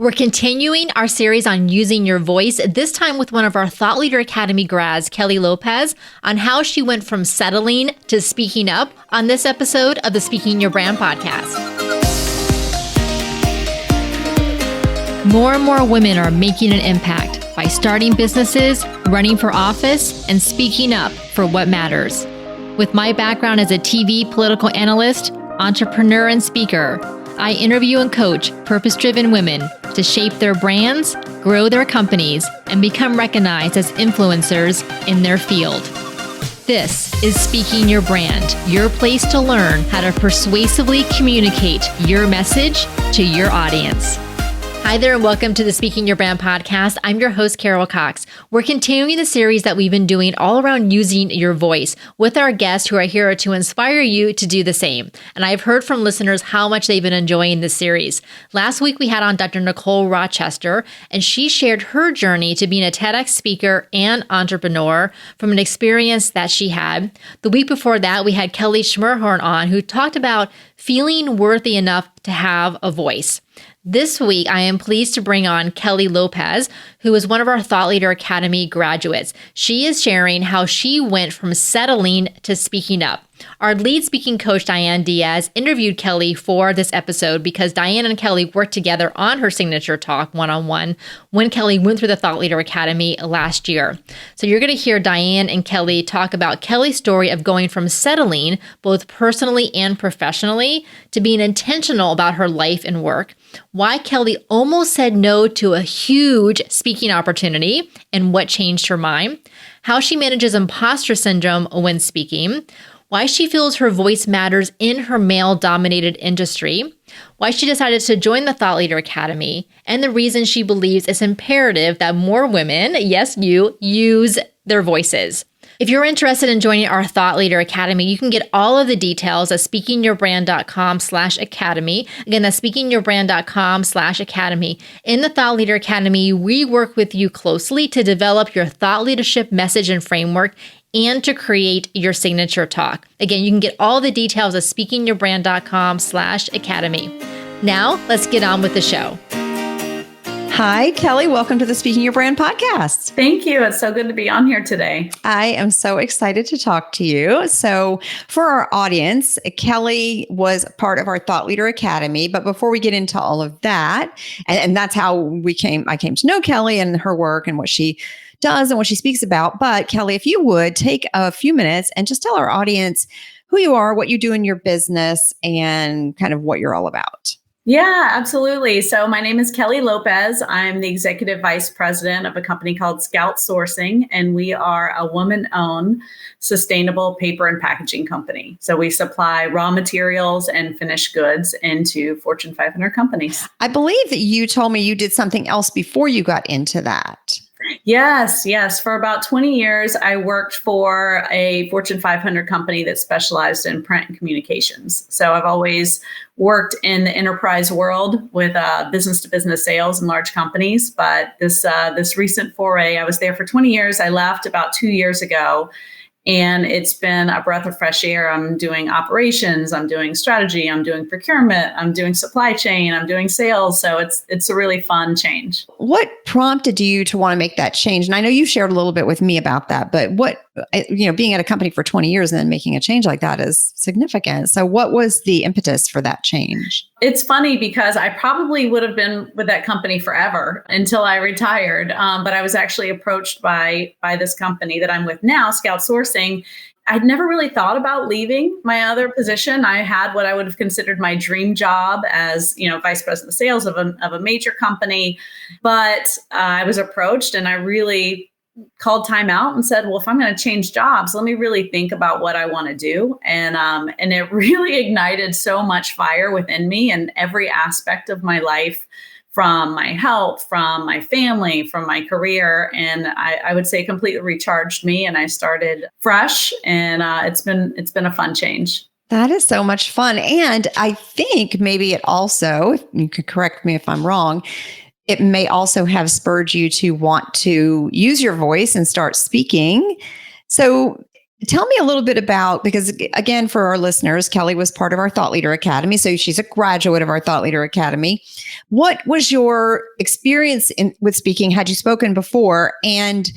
We're continuing our series on using your voice, this time with one of our Thought Leader Academy grads, Kelly Lopez, on how she went from settling to speaking up on this episode of the Speaking Your Brand podcast. More and more women are making an impact by starting businesses, running for office, and speaking up for what matters. With my background as a TV political analyst, entrepreneur, and speaker, I interview and coach purpose-driven women to shape their brands, grow their companies, and become recognized as influencers in their field. This is Speaking Your Brand, your place to learn how to persuasively communicate your message to your audience. Hi there, and welcome to the Speaking Your Brand podcast. I'm your host, Carol Cox. We're continuing the series that we've been doing all around using your voice with our guests who are here to inspire you to do the same. And I've heard from listeners how much they've been enjoying this series. Last week, we had on Dr. Nicole Rochester, and she shared her journey to being a TEDx speaker and entrepreneur from an experience that she had. The week before that, we had Kelly Schmerhorn on, who talked about feeling worthy enough to have a voice. This week, I am pleased to bring on Kelly Lopez, who is one of our Thought Leader Academy graduates. She is sharing how she went from settling to speaking up. Our lead speaking coach, Diaz, interviewed Kelly for this episode because Diane and Kelly worked together on her signature talk one-on-one when Kelly went through the Thought Leader Academy last year. So you're going to hear Diane and Kelly talk about Kelly's story of going from settling, both personally and professionally, to being intentional about her life and work, why Kelly almost said no to a huge speaking opportunity and what changed her mind, how she manages imposter syndrome when speaking, why she feels her voice matters in her male-dominated industry, why she decided to join the Thought Leader Academy, and the reason she believes it's imperative that more women, yes, you, use their voices. If you're interested in joining our Thought Leader Academy, you can get all of the details at speakingyourbrand.com/academy. Again, that's speakingyourbrand.com/academy. In the Thought Leader Academy, we work with you closely to develop your thought leadership message and framework and to create your signature talk. Again, you can get all the details at speakingyourbrand.com/academy. Now, let's get on with the show. Hi, Kelly. Welcome to the Speaking Your Brand podcast. Thank you. It's so good to be on here today. I am so excited to talk to you. So for our audience, Kelly was part of our Thought Leader Academy. But before we get into all of that, and that's how I came to know Kelly and her work and what she does and what she speaks about. But Kelly, if you would take a few minutes and just tell our audience who you are, what you do in your business, and kind of what you're all about. Yeah, absolutely. So my name is Kelly Lopez. I'm the executive vice president of a company called Scout Sourcing, and we are a woman-owned sustainable paper and packaging company. So we supply raw materials and finished goods into Fortune 500 companies. I believe that you told me you did something else before you got into that. Yes. For about 20 years, I worked for a Fortune 500 company that specialized in print and communications. So I've always worked in the enterprise world with business-to-business sales in large companies. But this recent foray, I was there for 20 years. I left about 2 years ago. And it's been a breath of fresh air. I'm doing operations, I'm doing strategy, I'm doing procurement, I'm doing supply chain, I'm doing sales. So it's a really fun change. What prompted you to want to make that change? And I know you shared a little bit with me about that, but being at a company for 20 years and then making a change like that is significant. So what was the impetus for that change? It's funny because I probably would have been with that company forever until I retired. But I was actually approached by this company that I'm with now, Scout Sourcing. I'd never really thought about leaving my other position. I had what I would have considered my dream job as, vice president of sales of a major company. But I was approached and I really called time out and said, well, if I'm going to change jobs, let me really think about what I want to do. And it really ignited so much fire within me and every aspect of my life, from my health, from my family, from my career. And I would say completely recharged me. And I started fresh, and it's been a fun change. That is so much fun. And I think maybe it also, if you could correct me if I'm wrong, it may also have spurred you to want to use your voice and start speaking. So Tell me a little bit about, because again, for our listeners, Kelly was part of our Thought Leader Academy. So she's a graduate of our Thought Leader Academy. What was your experience with speaking? Had you spoken before? And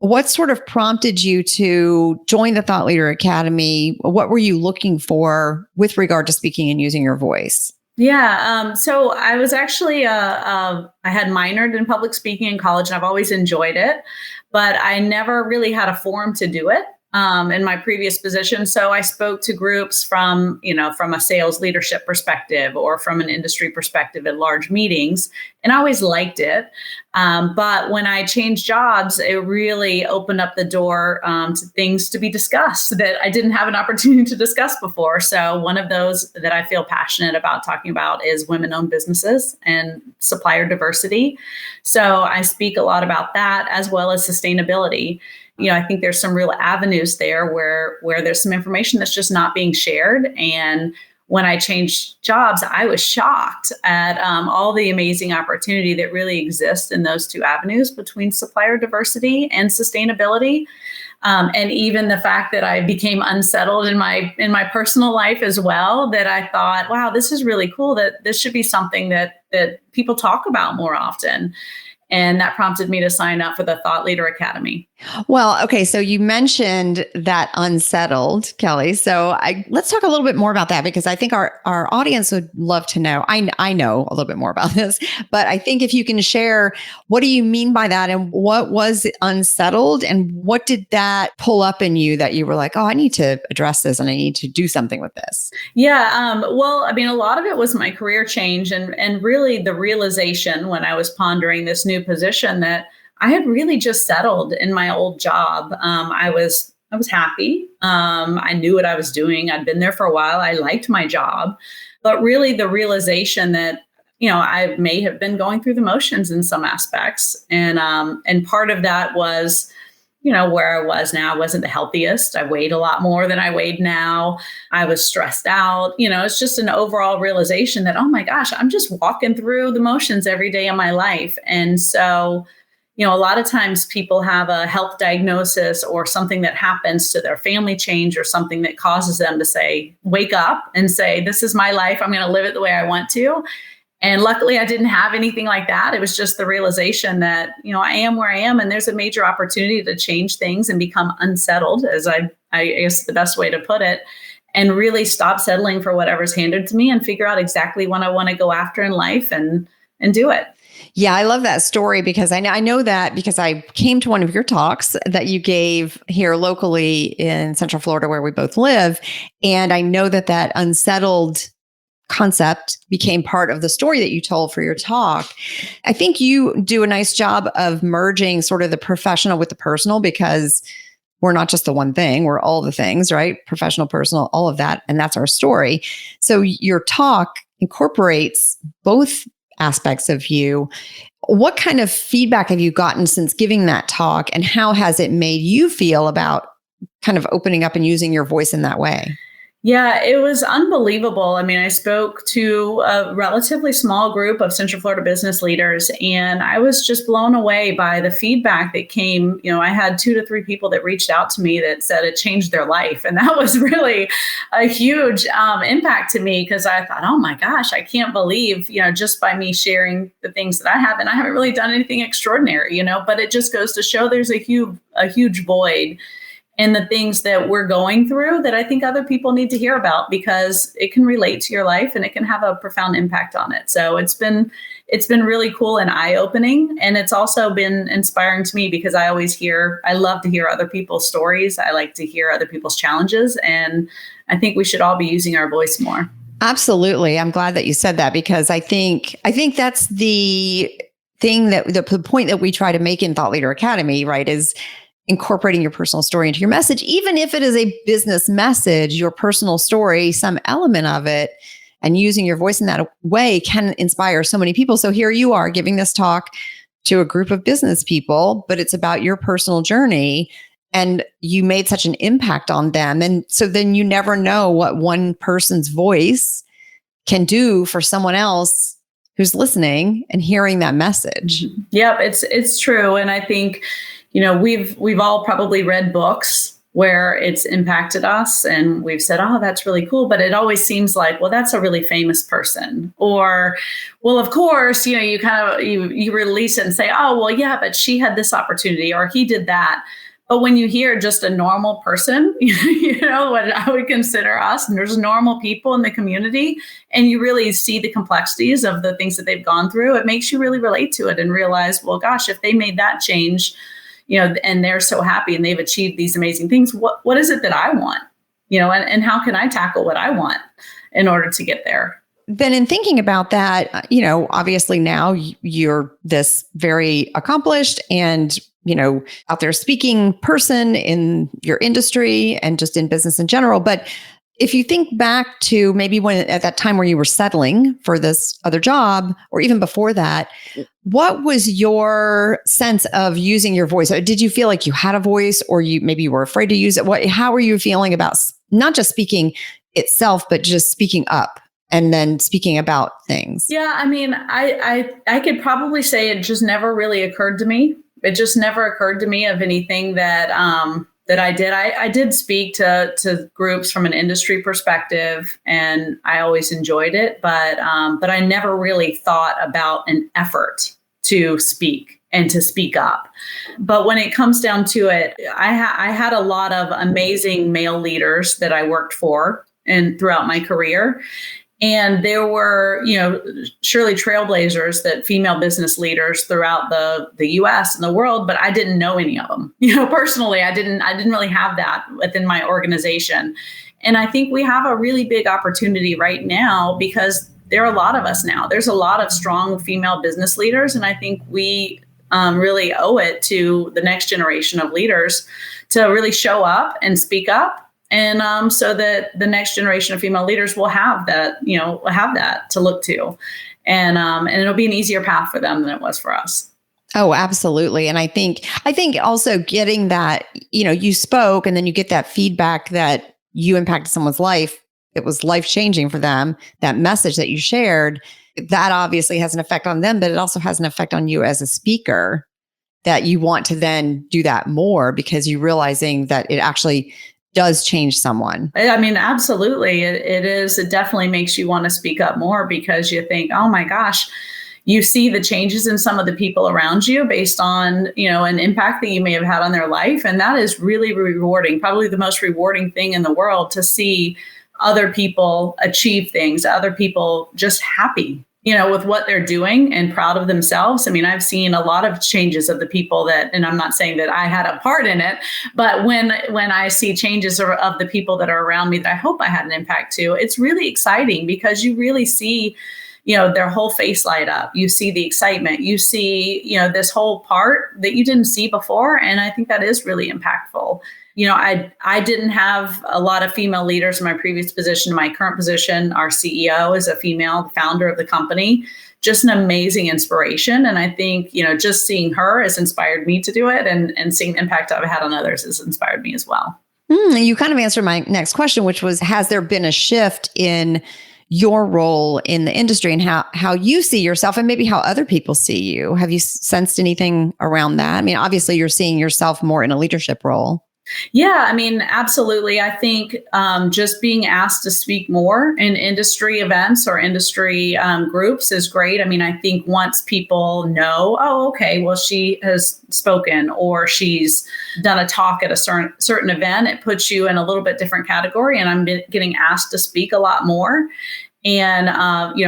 what sort of prompted you to join the Thought Leader Academy? What were you looking for with regard to speaking and using your voice? Yeah. So I was actually, I had minored in public speaking in college, and I've always enjoyed it, but I never really had a forum to do it. In my previous position. So I spoke to groups from a sales leadership perspective or from an industry perspective at large meetings. And I always liked it. But when I changed jobs, it really opened up the door to things to be discussed that I didn't have an opportunity to discuss before. So one of those that I feel passionate about talking about is women-owned businesses and supplier diversity. So I speak a lot about that, as well as sustainability. I think there's some real avenues there where there's some information that's just not being shared. And when I changed jobs, I was shocked at all the amazing opportunity that really exists in those two avenues between supplier diversity and sustainability. And even the fact that I became unsettled in my personal life as well, that I thought, wow, this is really cool, that this should be something that people talk about more often. And that prompted me to sign up for the Thought Leader Academy. Well, okay. So you mentioned that unsettled, Kelly. So let's talk a little bit more about that, because I think our audience would love to know. I know a little bit more about this, but I think if you can share, what do you mean by that? And what was unsettled? And what did that pull up in you that you were like, oh, I need to address this and I need to do something with this? Yeah. Well, I mean, a lot of it was my career change and really the realization when I was pondering this new position that I had really just settled in my old job. I was happy. I knew what I was doing. I'd been there for a while. I liked my job, but really the realization that, I may have been going through the motions in some aspects. And part of that was, where I was now, I wasn't the healthiest. I weighed a lot more than I weighed now. I was stressed out. It's just an overall realization that, oh my gosh, I'm just walking through the motions every day of my life. And so, a lot of times people have a health diagnosis or something that happens to their family change or something that causes them to say, wake up and say, this is my life. I'm going to live it the way I want to. And luckily I didn't have anything like that. It was just the realization that, I am where I am and there's a major opportunity to change things and become unsettled, as I guess the best way to put it, and really stop settling for whatever's handed to me and figure out exactly what I want to go after in life and do it. Yeah, I love that story because I know that because I came to one of your talks that you gave here locally in Central Florida where we both live. And I know that unsettled concept became part of the story that you told for your talk. I think you do a nice job of merging sort of the professional with the personal, because we're not just the one thing, we're all the things, right? Professional, personal, all of that. And that's our story. So your talk incorporates both aspects of you. What kind of feedback have you gotten since giving that talk, and how has it made you feel about kind of opening up and using your voice in that way? Yeah, it was unbelievable. I mean, I spoke to a relatively small group of Central Florida business leaders, and I was just blown away by the feedback that came. I had 2 to 3 people that reached out to me that said it changed their life. And that was really a huge impact to me, because I thought, oh my gosh, I can't believe, just by me sharing the things that I have, and I haven't really done anything extraordinary, but it just goes to show there's a huge void and the things that we're going through that I think other people need to hear about, because it can relate to your life and it can have a profound impact on it. So it's been really cool and eye-opening. And it's also been inspiring to me, because I love to hear other people's stories. I like to hear other people's challenges. And I think we should all be using our voice more. Absolutely. I'm glad that you said that, because I think that's the thing that the point that we try to make in Thought Leader Academy, right, is incorporating your personal story into your message. Even if it is a business message, your personal story, some element of it, and using your voice in that way can inspire so many people. So here you are giving this talk to a group of business people, but it's about your personal journey, and you made such an impact on them. And so then you never know what one person's voice can do for someone else who's listening and hearing that message. Yep, it's true. And I think, we've all probably read books where it's impacted us and we've said, oh, that's really cool. But it always seems like, well, that's a really famous person. Or, well, of course, you kind of, you release it and say, oh, well, yeah, but she had this opportunity or he did that. But when you hear just a normal person, what I would consider us, and there's normal people in the community, and you really see the complexities of the things that they've gone through, it makes you really relate to it and realize, well, gosh, if they made that change, and they're so happy and they've achieved these amazing things, what is it that I want? And how can I tackle what I want in order to get there? Then in thinking about that, obviously now you're this very accomplished and, out there speaking person in your industry and just in business in general. But if you think back to maybe when at that time where you were settling for this other job, or even before that, what was your sense of using your voice? Did you feel like you had a voice, or maybe you were afraid to use it? How were you feeling about not just speaking itself, but just speaking up and then speaking about things? Yeah, I mean, I could probably say it just never really occurred to me. It just never occurred to me of anything that I did. I did speak to groups from an industry perspective, and I always enjoyed it. But I never really thought about an effort to speak and to speak up. But when it comes down to it, I had a lot of amazing male leaders that I worked for and throughout my career. And there were, surely trailblazers, that female business leaders throughout the US and the world, but I didn't know any of them. Personally, I didn't really have that within my organization. And I think we have a really big opportunity right now because there are a lot of us now. There's a lot of strong female business leaders. And I think we really owe it to the next generation of leaders to really show up and speak up. And so that the next generation of female leaders will have that, to look to. And it'll be an easier path for them than it was for us. Oh, absolutely. And I think also getting that, you spoke and then you get that feedback that you impacted someone's life. It was life-changing for them. That message that you shared, that obviously has an effect on them, but it also has an effect on you as a speaker, that you want to then do that more because you're realizing that it actually does change someone. I mean, absolutely. It is. It definitely makes you want to speak up more because you think, oh my gosh, you see the changes in some of the people around you based on, an impact that you may have had on their life. And that is really rewarding, probably the most rewarding thing in the world, to see other people achieve things, other people just happy, with what they're doing and proud of themselves. I mean, I've seen a lot of changes of the people that, and I'm not saying that I had a part in it, but when I see changes of the people that are around me that I hope I had an impact to, it's really exciting because you really see, their whole face light up. You see the excitement, you see, this whole part that you didn't see before. And I think that is really impactful. I didn't have a lot of female leaders in my previous position. My current position, our CEO is a female, founder of the company, just an amazing inspiration. And I think, just seeing her has inspired me to do it, and seeing the impact I've had on others has inspired me as well. You kind of answered my next question, which was, has there been a shift in your role in the industry and how you see yourself and maybe how other people see you? Have you sensed anything around that? I mean, obviously you're seeing yourself more in a leadership role. Yeah, I mean, absolutely. I think just being asked to speak more in industry events or industry groups is great. I mean, I think once people know, oh, okay, well, she has spoken or she's done a talk at a certain event, it puts you in a little bit different category. And I'm getting asked to speak a lot more. And,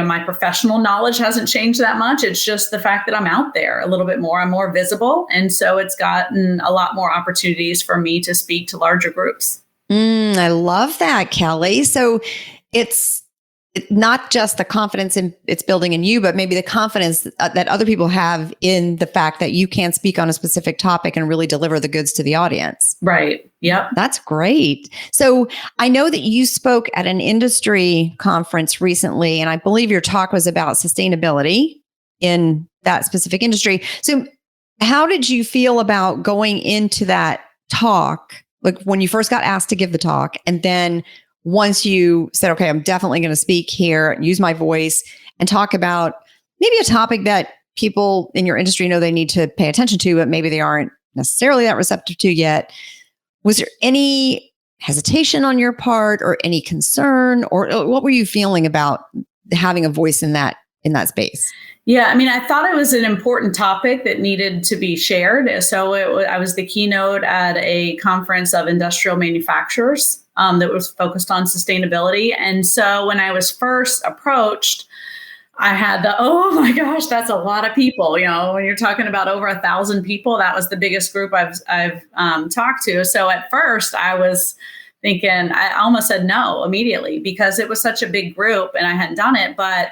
my professional knowledge hasn't changed that much. It's just the fact that I'm out there a little bit more. I'm more visible. And so it's gotten a lot more opportunities for me to speak to larger groups. I love that, Kelly. So it's not just the confidence it's building in you, but maybe the confidence that other people have in the fact that you can speak on a specific topic and really deliver the goods to the audience. Right. Yep. That's great. So I know that you spoke at an industry conference recently, and I believe your talk was about sustainability in that specific industry. So how did you feel about going into that talk? Like when you first got asked to give the talk, and then once you said, okay, I'm definitely going to speak here and use my voice and talk about maybe a topic that people in your industry know they need to pay attention to, but maybe they aren't necessarily that receptive to yet. Was there any hesitation on your part or any concern, or what were you feeling about having a voice in that space? Yeah, I mean, I thought it was an important topic that needed to be shared. So I was the keynote at a conference of industrial manufacturers that was focused on sustainability. And so when I was first approached, I had oh my gosh, that's a lot of people. You know, when you're talking about over 1,000 people, that was the biggest group I've talked to. So at first I was thinking, I almost said no immediately because it was such a big group and I hadn't done it, but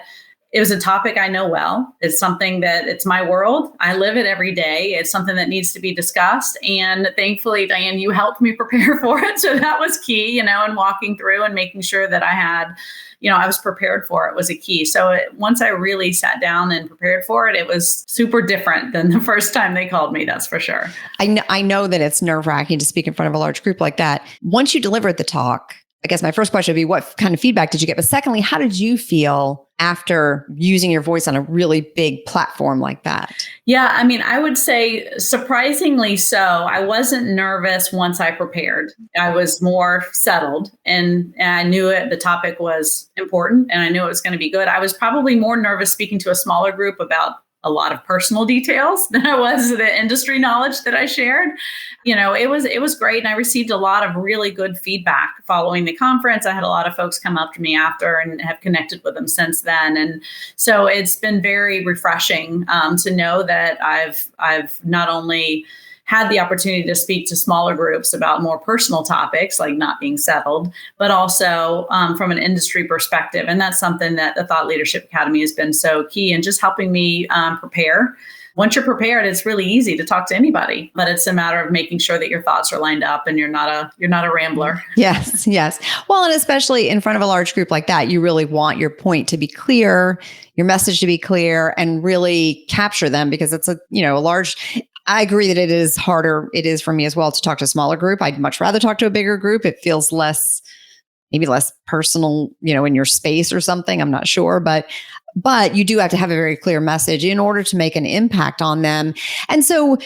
it was a topic I know well. It's something that it's my world. I live it every day. It's something that needs to be discussed. And thankfully, Diane, you helped me prepare for it. So that was key, you know, and walking through and making sure that I had, you know, I was prepared for it was a key. So once I really sat down and prepared for it, it was super different than the first time they called me. That's for sure. I know that it's nerve-wracking to speak in front of a large group like that. Once you delivered the talk, I guess my first question would be, what kind of feedback did you get? But secondly, how did you feel after using your voice on a really big platform like that? Yeah, I mean, I would say surprisingly so. I wasn't nervous once I prepared. I was more settled and I knew the topic was important and I knew it was going to be good. I was probably more nervous speaking to a smaller group about a lot of personal details than I was the industry knowledge that I shared. You know, it was great. And I received a lot of really good feedback following the conference. I had a lot of folks come up to me after and have connected with them since then. And so it's been very refreshing to know that I've not only had the opportunity to speak to smaller groups about more personal topics like not being settled, but also from an industry perspective. And that's something that the Thought Leadership Academy has been so key in just helping me prepare. Once you're prepared, it's really easy to talk to anybody, but it's a matter of making sure that your thoughts are lined up and you're not a rambler. Yes, yes. Well, and especially in front of a large group like that, you really want your point to be clear, your message to be clear, and really capture them because it's a large. I agree that it is harder. It is for me as well to talk to a smaller group. I'd much rather talk to a bigger group. It feels maybe less personal, in your space or something. I'm not sure, but you do have to have a very clear message in order to make an impact on them. And so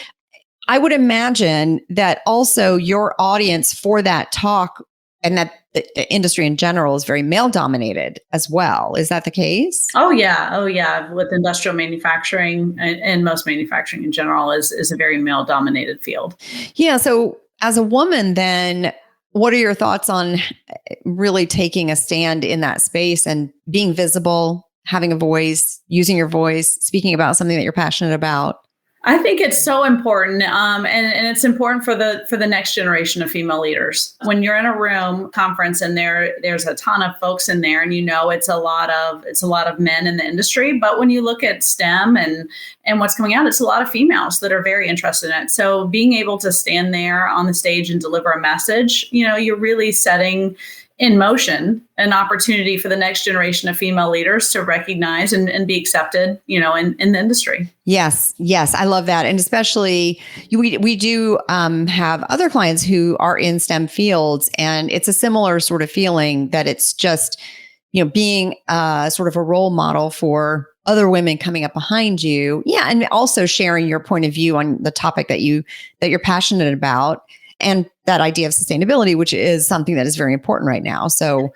I would imagine that also your audience for that talk and that the industry in general is very male dominated as well. Is that the case? Oh yeah. With industrial manufacturing and most manufacturing in general is a very male dominated field. Yeah. So as a woman, then what are your thoughts on really taking a stand in that space and being visible, having a voice, using your voice, speaking about something that you're passionate about? I think it's so important, and it's important for the next generation of female leaders. When you're in a room conference and there's a ton of folks in there, and it's a lot of men in the industry. But when you look at STEM and what's coming out, it's a lot of females that are very interested in it. So being able to stand there on the stage and deliver a message, you're really setting in motion an opportunity for the next generation of female leaders to recognize and be accepted, in the industry. Yes. I love that. And especially we do have other clients who are in STEM fields, and it's a similar sort of feeling that it's just, being sort of a role model for other women coming up behind you. Yeah. And also sharing your point of view on the topic that you're passionate about. And that idea of sustainability, which is something that is very important right now.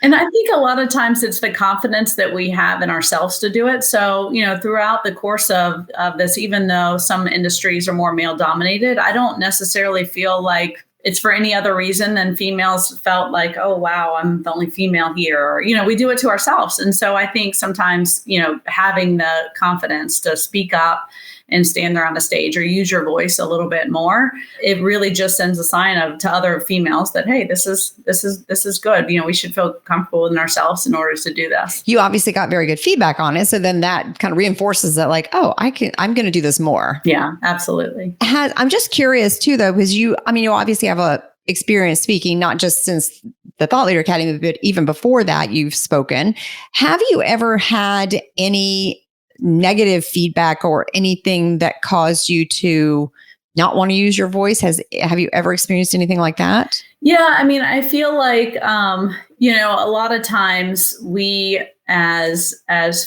And I think a lot of times it's the confidence that we have in ourselves to do it. So, throughout the course of this, even though some industries are more male dominated, I don't necessarily feel like it's for any other reason than females felt like, oh, wow, I'm the only female here. Or, we do it to ourselves. And so I think sometimes, having the confidence to speak up and stand there on a stage or use your voice a little bit more, it really just sends a sign to other females that, hey, this is good. We should feel comfortable in ourselves in order to do this. You obviously got very good feedback on it. So then that kind of reinforces that, like, oh, I'm going to do this more. Yeah, absolutely. I'm just curious too, though, because you obviously have a experience speaking, not just since the Thought Leader Academy, but even before that, you've spoken. Have you ever had any negative feedback or anything that caused you to not want to use your voice? Have you ever experienced anything like that? Yeah, I mean, I feel like a lot of times we as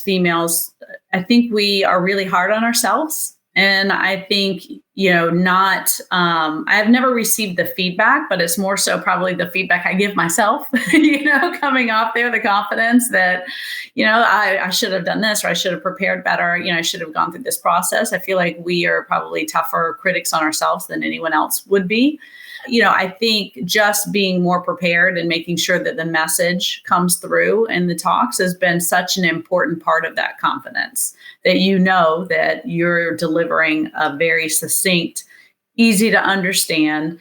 females, I think we are really hard on ourselves. And I think not, I've never received the feedback, but it's more so probably the feedback I give myself, coming off there, the confidence that, I should have done this, or I should have prepared better. I should have gone through this process. I feel like we are probably tougher critics on ourselves than anyone else would be. I think just being more prepared and making sure that the message comes through in the talks has been such an important part of that confidence, that that you're delivering a very succinct, easy to understand,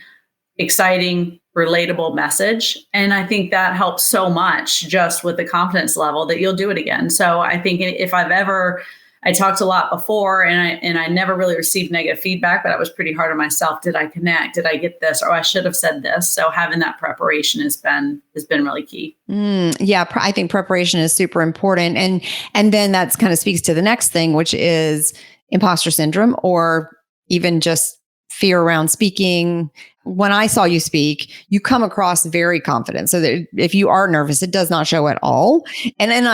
exciting, relatable message. And I think that helps so much just with the confidence level that you'll do it again. So I think if I talked a lot before and I never really received negative feedback, but I was pretty hard on myself. Did I connect? Did I get this? Or I should have said this. So having that preparation has been really key. Yeah, I think preparation is super important. And then that kind of speaks to the next thing, which is imposter syndrome, or even just fear around speaking. When I saw you speak, you come across very confident. So that if you are nervous, it does not show at all. And then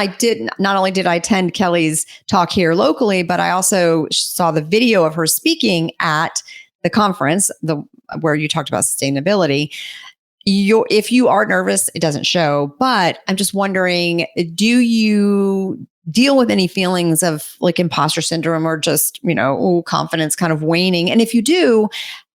not only did I attend Kelly's talk here locally, but I also saw the video of her speaking at the conference, where you talked about sustainability. If you are nervous, it doesn't show. But I'm just wondering, do you deal with any feelings of like imposter syndrome, or just, confidence kind of waning? And if you do,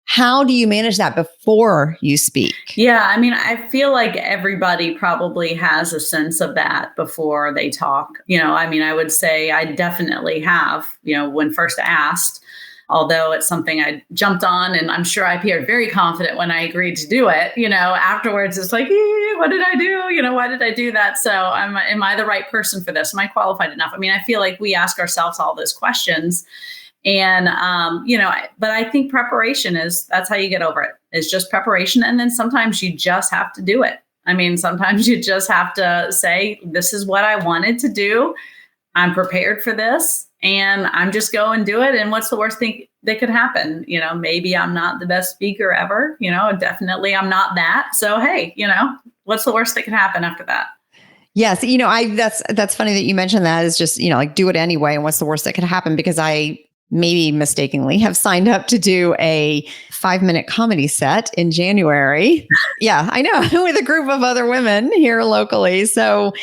how do you manage that before you speak? Yeah, I feel like everybody probably has a sense of that before they talk. I would say I definitely have, when first asked, although it's something I jumped on, and I'm sure I appeared very confident when I agreed to do it. Afterwards, it's like, what did I do? Why did I do that? So am I the right person for this? Am I qualified enough? I feel like we ask ourselves all those questions. And, but I think preparation that's how you get over it. It's just preparation. And then sometimes you just have to do it. Sometimes you just have to say, this is what I wanted to do. I'm prepared for this, and I'm just go and do it. And what's the worst thing that could happen? Maybe I'm not the best speaker ever, definitely I'm not that. So, hey, what's the worst that can happen after that? Yes. That's funny that you mentioned that. Is just, like, do it anyway. And what's the worst that could happen? Because I maybe mistakenly have signed up to do a 5-minute comedy set in January. Yeah, I know, with a group of other women here locally. So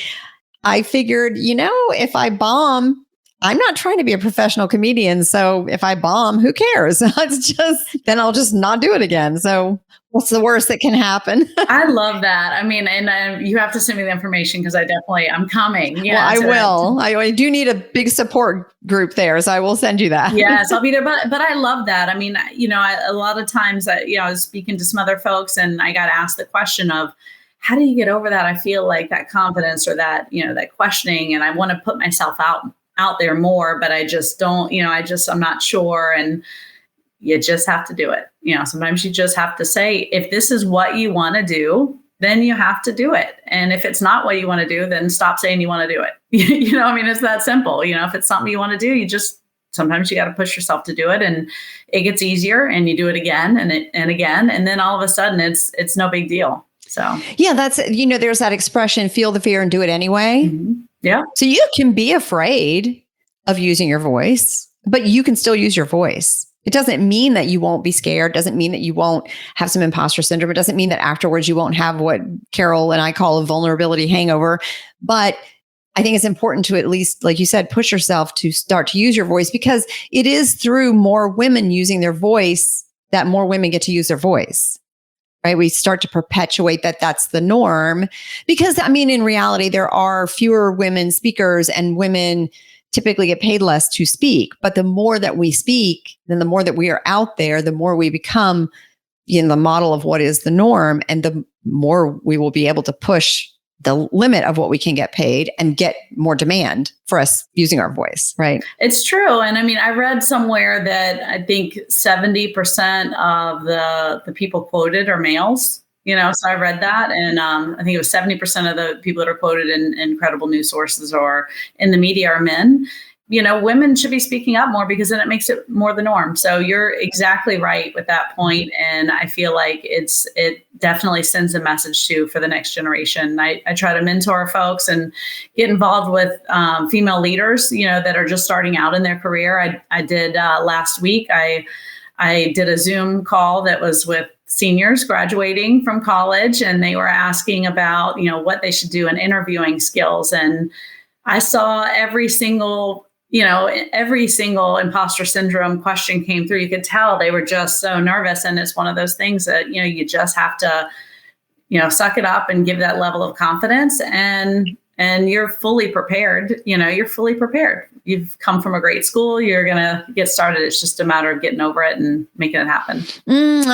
I figured, if I bomb, I'm not trying to be a professional comedian. So if I bomb, who cares? Then I'll just not do it again. So what's the worst that can happen? I love that. And you have to send me the information, because I'm coming. I will. I do need a big support group there, so I will send you that. Yes, I'll be there. But I love that. A lot of times I was speaking to some other folks, and I got asked the question of, how do you get over that? I feel like that confidence, or that, that questioning, and I want to put myself out there more, but I just don't, I'm not sure. And you just have to do it. Sometimes you just have to say, if this is what you want to do, then you have to do it. And if it's not what you want to do, then stop saying you want to do it. It's that simple. If it's something you want to do, sometimes you got to push yourself to do it, and it gets easier, and you do it again and again. And then all of a sudden it's no big deal. So, yeah, that's, there's that expression, feel the fear and do it anyway. Mm-hmm. Yeah. So you can be afraid of using your voice, but you can still use your voice. It doesn't mean that you won't be scared. Doesn't mean that you won't have some imposter syndrome. It doesn't mean that afterwards you won't have what Carol and I call a vulnerability hangover. But I think it's important to, at least, like you said, push yourself to start to use your voice, because it is through more women using their voice that more women get to use their voice. Right? We start to perpetuate that's the norm, because in reality, there are fewer women speakers, and women typically get paid less to speak. But the more that we speak, then the more that we are out there, the more we become the model of what is the norm, and the more we will be able to push the limit of what we can get paid and get more demand for us using our voice, right? It's true. And I read somewhere that I think 70% of the people quoted are males. So I read that, and I think it was 70% of the people that are quoted in credible news sources or in the media are men. Women should be speaking up more, because then it makes it more the norm. So you're exactly right with that point. And I feel like it definitely sends a message for the next generation. I try to mentor folks and get involved with female leaders, that are just starting out in their career. I did last week. I did a Zoom call that was with seniors graduating from college, and they were asking about, what they should do in interviewing skills. And I saw every single imposter syndrome question came through. You could tell they were just so nervous. And it's one of those things that, you just have to, suck it up and give that level of confidence, and you're fully prepared. You're fully prepared. You've come from a great school. You're going to get started. It's just a matter of getting over it and making it happen.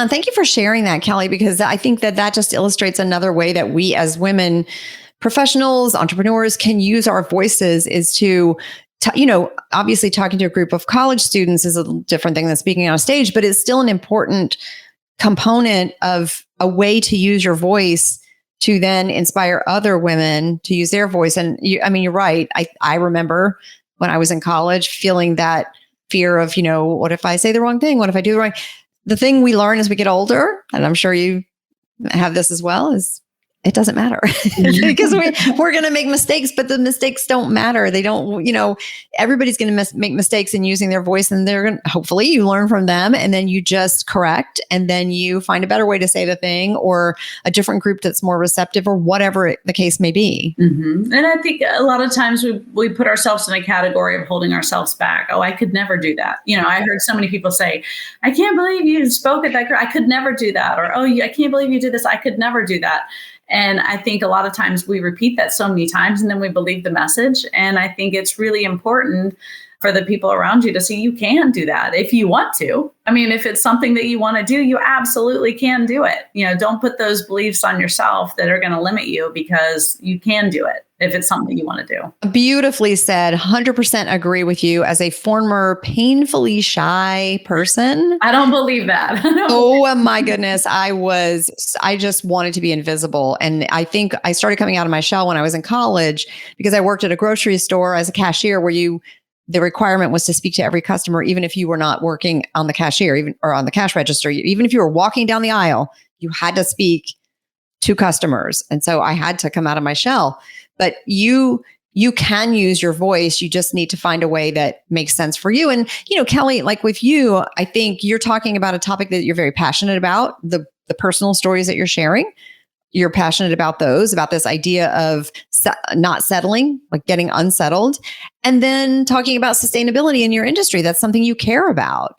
Thank you for sharing that, Kelly, because I think that just illustrates another way that we as women, professionals, entrepreneurs, can use our voices is to, obviously talking to a group of college students is a different thing than speaking on a stage, but it's still an important component of a way to use your voice to then inspire other women to use their voice. And you're right. I remember when I was in college feeling that fear of, what if I say the wrong thing? What if I do the wrong? The thing we learn as we get older, and I'm sure you have this as well, is it doesn't matter because we're going to make mistakes, but the mistakes don't matter. They don't, everybody's going to make mistakes in using their voice, and they're going to, hopefully you learn from them, and then you just correct, and then you find a better way to say the thing, or a different group that's more receptive, or whatever the case may be. Mm-hmm. And I think a lot of times we put ourselves in a category of holding ourselves back. Oh, I could never do that. I heard so many people say, I can't believe you spoke at that. I could never do that. Or, oh, I can't believe you did this. I could never do that. And I think a lot of times we repeat that so many times and then we believe the message. And I think it's really important for the people around you to see you can do that if you want to. If it's something that you want to do, you absolutely can do it. Don't put those beliefs on yourself that are going to limit you, because you can do it if it's something you want to do. Beautifully said. 100% agree with you. As a former painfully shy person. I don't believe that. Oh my goodness. I just wanted to be invisible. And I think I started coming out of my shell when I was in college, because I worked at a grocery store as a cashier where the requirement was to speak to every customer, even if you were not working on the cashier, or on the cash register. Even if you were walking down the aisle, you had to speak to customers. And so I had to come out of my shell. But you can use your voice. You just need to find a way that makes sense for you. And, Kelly, like with you, I think you're talking about a topic that you're very passionate about, the personal stories that you're sharing. You're passionate about this idea of not settling, like getting unsettled, and then talking about sustainability in your industry. That's something you care about.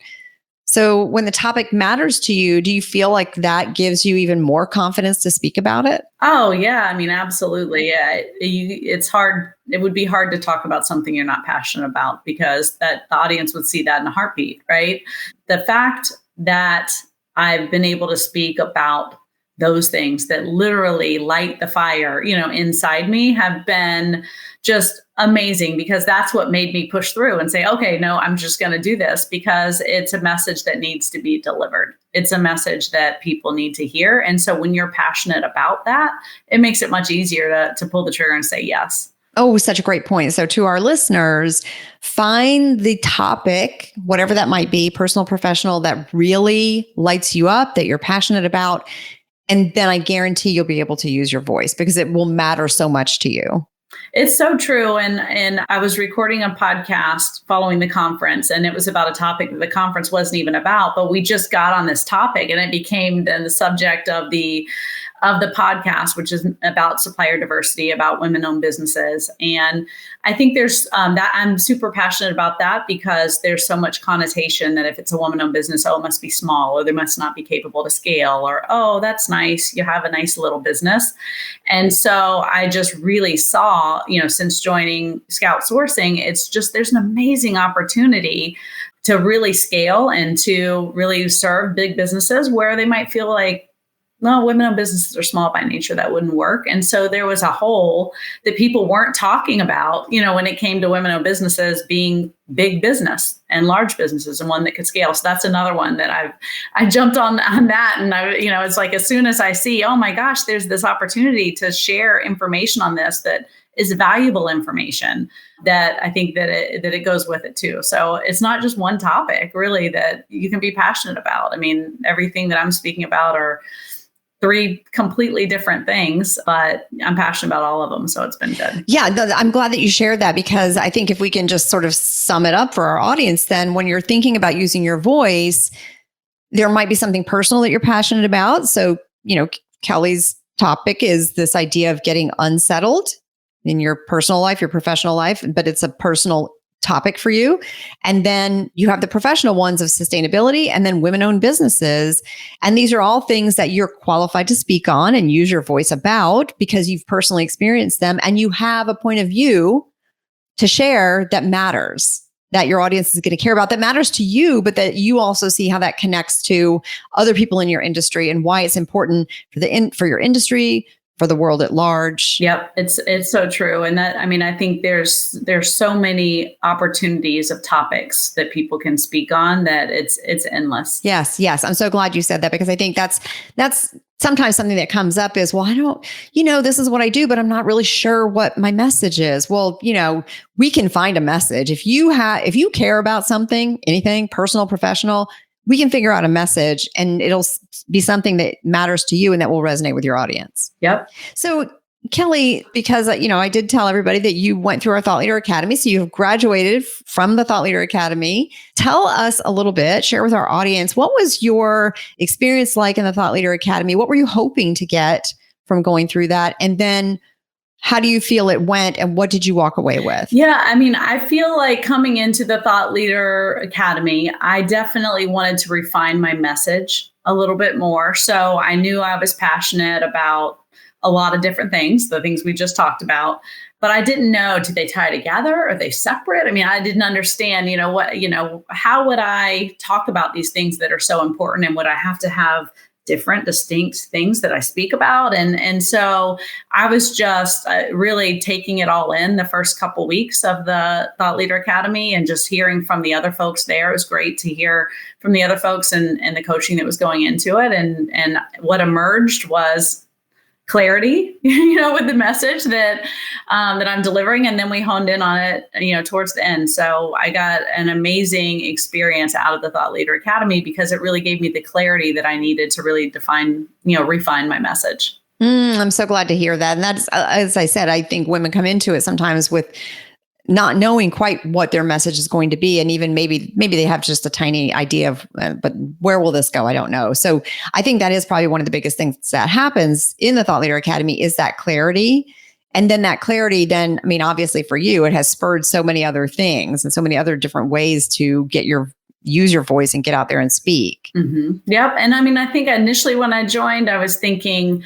So when the topic matters to you, do you feel like that gives you even more confidence to speak about it? Oh, yeah. Absolutely. Yeah. It's hard. It would be hard to talk about something you're not passionate about, because the audience would see that in a heartbeat, right? The fact that I've been able to speak about those things that literally light the fire, inside me, have been just amazing, because that's what made me push through and say, okay, no, I'm just going to do this, because it's a message that needs to be delivered. It's a message that people need to hear. And so when you're passionate about that, it makes it much easier to pull the trigger and say yes. Oh, such a great point. So to our listeners, find the topic, whatever that might be, personal, professional, that really lights you up, that you're passionate about. And then I guarantee you'll be able to use your voice, because it will matter so much to you. It's so true. And I was recording a podcast following the conference, and it was about a topic that the conference wasn't even about, but we just got on this topic, and it became then the subject of the podcast, which is about supplier diversity, about women-owned businesses. And I think there's that I'm super passionate about that, because there's so much connotation that if it's a woman-owned business, oh, it must be small, or they must not be capable to scale, or, oh, that's nice, you have a nice little business. And so I just really saw, since joining Scout Sourcing, it's just, there's an amazing opportunity to really scale and to really serve big businesses where they might feel like, no, women-owned businesses are small by nature, that wouldn't work. And so there was a hole that people weren't talking about, when it came to women-owned businesses being big business and large businesses, and one that could scale. So that's another one that I jumped on that. And it's like, as soon as I see, oh my gosh, there's this opportunity to share information on this that is valuable information, that I think that it goes with it too. So it's not just one topic really that you can be passionate about. Everything that I'm speaking about are 3 completely different things, but I'm passionate about all of them. So it's been good. Yeah, I'm glad that you shared that, because I think if we can just sort of sum it up for our audience, then when you're thinking about using your voice, there might be something personal that you're passionate about. So, Kelly's topic is this idea of getting unsettled in your personal life, your professional life, but it's a personal topic for you. And then you have the professional ones of sustainability and then women-owned businesses. And these are all things that you're qualified to speak on and use your voice about because you've personally experienced them and you have a point of view to share that matters, that your audience is going to care about, that matters to you, but that you also see how that connects to other people in your industry and why it's important for your industry, for the world at large. Yep, it's so true. And that, I think there's so many opportunities of topics that people can speak on that it's endless. Yes. I'm so glad you said that because I think that's sometimes something that comes up is, well, I don't, this is what I do, but I'm not really sure what my message is. Well, we can find a message. If you care about something, anything, personal, professional, we can figure out a message and it'll be something that matters to you and that will resonate with your audience. Yep. So Kelly, because, I did tell everybody that you went through our Thought Leader Academy. So you've graduated from the Thought Leader Academy. Tell us a little bit, share with our audience, what was your experience like in the Thought Leader Academy? What were you hoping to get from going through that? And then how do you feel it went and what did you walk away with? Yeah, I feel like coming into the Thought Leader Academy, I definitely wanted to refine my message a little bit more. So I knew I was passionate about a lot of different things, the things we just talked about, but I didn't know, did they tie together? Are they separate? I didn't understand, how would I talk about these things that are so important and would I have to have different distinct things that I speak about. And so I was just really taking it all in the first couple weeks of the Thought Leader Academy and just hearing from the other folks there. It was great to hear from the other folks and the coaching that was going into it. And what emerged was clarity, with the message that I'm delivering. And then we honed in on it, towards the end. So I got an amazing experience out of the Thought Leader Academy because it really gave me the clarity that I needed to really refine my message. I'm so glad to hear that. And that's, as I said, I think women come into it sometimes with not knowing quite what their message is going to be. And even maybe they have just a tiny idea of, but where will this go? I don't know. So I think that is probably one of the biggest things that happens in the Thought Leader Academy is that clarity. And then that clarity, obviously for you, it has spurred so many other things and so many other different ways to use your voice and get out there and speak. Mm-hmm. Yep. And I think initially when I joined, I was thinking,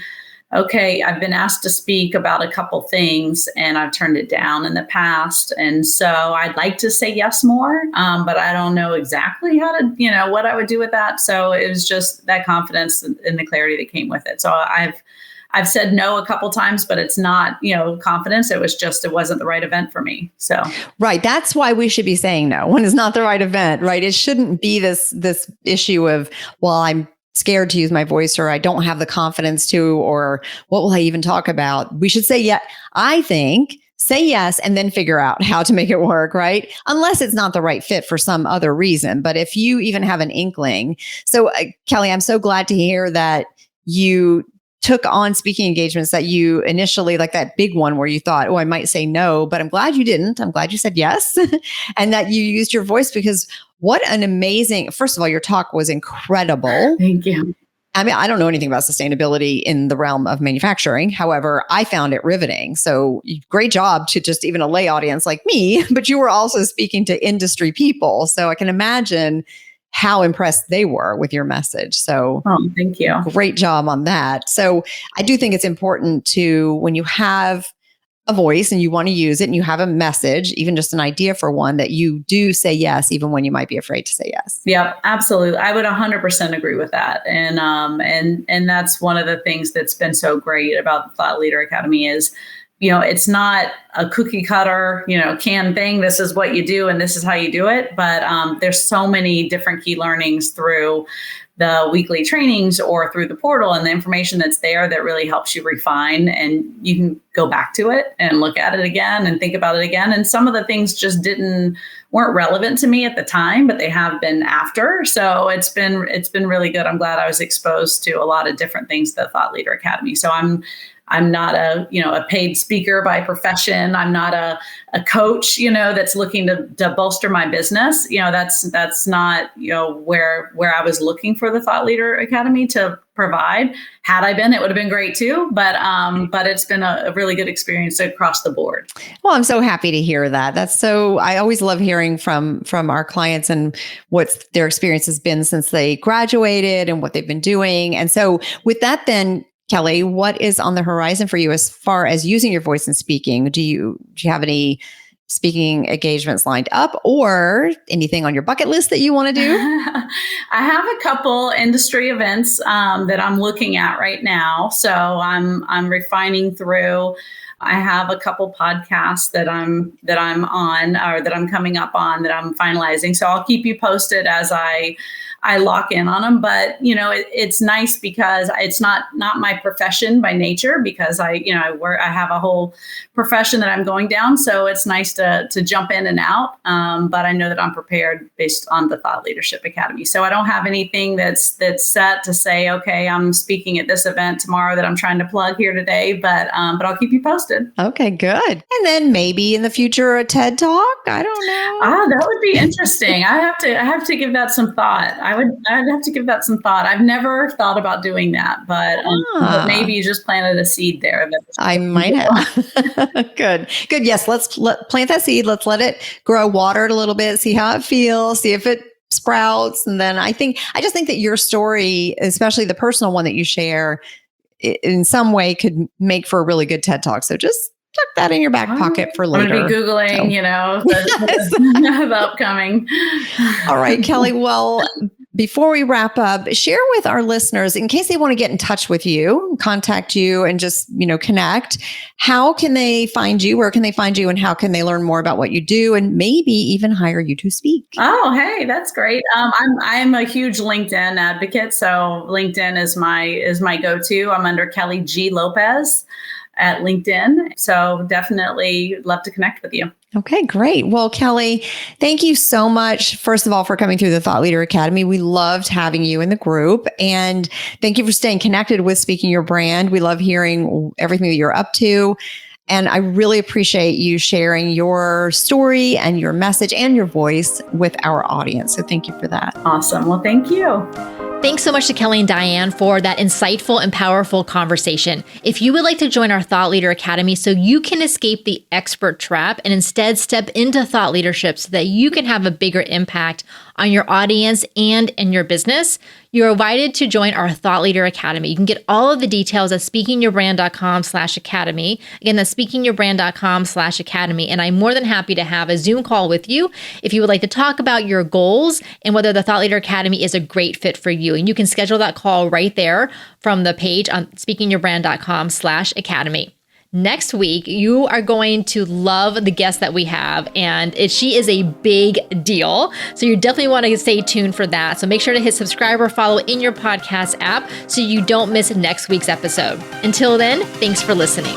okay, I've been asked to speak about a couple things and I've turned it down in the past. And so I'd like to say yes more, but I don't know exactly how to, what I would do with that. So it was just that confidence and the clarity that came with it. So I've said no a couple times, but it's not, confidence. It wasn't the right event for me. So. Right. That's why we should be saying no when it's not the right event, right? It shouldn't be this issue of, well, I'm scared to use my voice or I don't have the confidence to, or what will I even talk about? We should say, yeah, I think say yes and then figure out how to make it work, right? Unless it's not the right fit for some other reason. But if you even have an inkling. So Kelly, I'm so glad to hear that you took on speaking engagements that you initially, like that big one where you thought, oh, I might say no, but I'm glad you didn't. I'm glad you said yes. And that you used your voice because what an amazing, first of all, your talk was incredible. Thank you. I don't know anything about sustainability in the realm of manufacturing. However, I found it riveting. So great job to just even a lay audience like me, but you were also speaking to industry people. So I can imagine how impressed they were with your message. So thank you. Great job on that. So I do think it's important to, when you have a voice and you want to use it and you have a message, even just an idea for one, that you do say yes, even when you might be afraid to say yes. Yeah, absolutely. I would 100% agree with that. And that's one of the things that's been so great about the Thought Leader Academy is, it's not a cookie cutter, canned thing. This is what you do and this is how you do it. But there's so many different key learnings through the weekly trainings or through the portal and the information that's there that really helps you refine, and you can go back to it and look at it again and think about it again. And some of the things just weren't relevant to me at the time, but they have been after. So it's been really good. I'm glad I was exposed to a lot of different things at the Thought Leader Academy. So I'm I'm not a paid speaker by profession. I'm not a coach, that's looking to bolster my business. That's not, where I was looking for the Thought Leader Academy to provide. Had I been, it would have been great too. But it's been a really good experience across the board. Well, I'm so happy to hear that. I always love hearing from our clients and what their experience has been since they graduated and what they've been doing. And so with that, then, Kelly, what is on the horizon for you as far as using your voice and speaking? Do you have any speaking engagements lined up or anything on your bucket list that you want to do? I have a couple industry events that I'm looking at right now. So I'm refining through. I have a couple podcasts that I'm on or that I'm coming up on that I'm finalizing. So I'll keep you posted as I lock in on them. But, it's nice because it's not my profession by nature, because I have a whole profession that I'm going down. So it's nice to jump in and out. But I know that I'm prepared based on the Thought Leadership Academy. So I don't have anything that's set to say, okay, I'm speaking at this event tomorrow that I'm trying to plug here today, but I'll keep you posted. Okay, good. And then maybe in the future, a TED Talk. I don't know. That would be interesting. I have to give that some thought. I'd have to give that some thought. I've never thought about doing that, but maybe you just planted a seed there. I might have. Good. Yes. Let's plant that seed. Let's let it grow, water it a little bit, see how it feels, see if it sprouts. And then I just think that your story, especially the personal one that you share, in some way could make for a really good TED Talk. So just tuck that in your back pocket for later. I'm going to be Googling, the upcoming. All right, Kelly. Well, before we wrap up, share with our listeners, in case they want to get in touch with you, contact you, and just, you connect, how can they find you? Where can they find you? And how can they learn more about what you do and maybe even hire you to speak? Oh, hey, that's great. I'm a huge LinkedIn advocate. So LinkedIn is my go-to. I'm under Kelly G. Lopez at LinkedIn. So definitely love to connect with you. Okay, great. Well, Kelly, thank you so much, first of all, for coming through the Thought Leader Academy. We loved having you in the group. And thank you for staying connected with Speaking Your Brand. We love hearing everything that you're up to. And I really appreciate you sharing your story and your message and your voice with our audience. So thank you for that. Awesome. Well, thank you. Thanks so much to Kelly and Diane for that insightful and powerful conversation. If you would like to join our Thought Leader Academy so you can escape the expert trap and instead step into thought leadership so that you can have a bigger impact on your audience and in your business, you're invited to join our Thought Leader Academy. You can get all of the details at speakingyourbrand.com/academy. Again, that's speakingyourbrand.com/academy. And I'm more than happy to have a Zoom call with you if you would like to talk about your goals and whether the Thought Leader Academy is a great fit for you. And you can schedule that call right there from the page on speakingyourbrand.com/academy. Next week, you are going to love the guest that we have, and she is a big deal. So you definitely want to stay tuned for that. So make sure to hit subscribe or follow in your podcast app so you don't miss next week's episode. Until then, thanks for listening.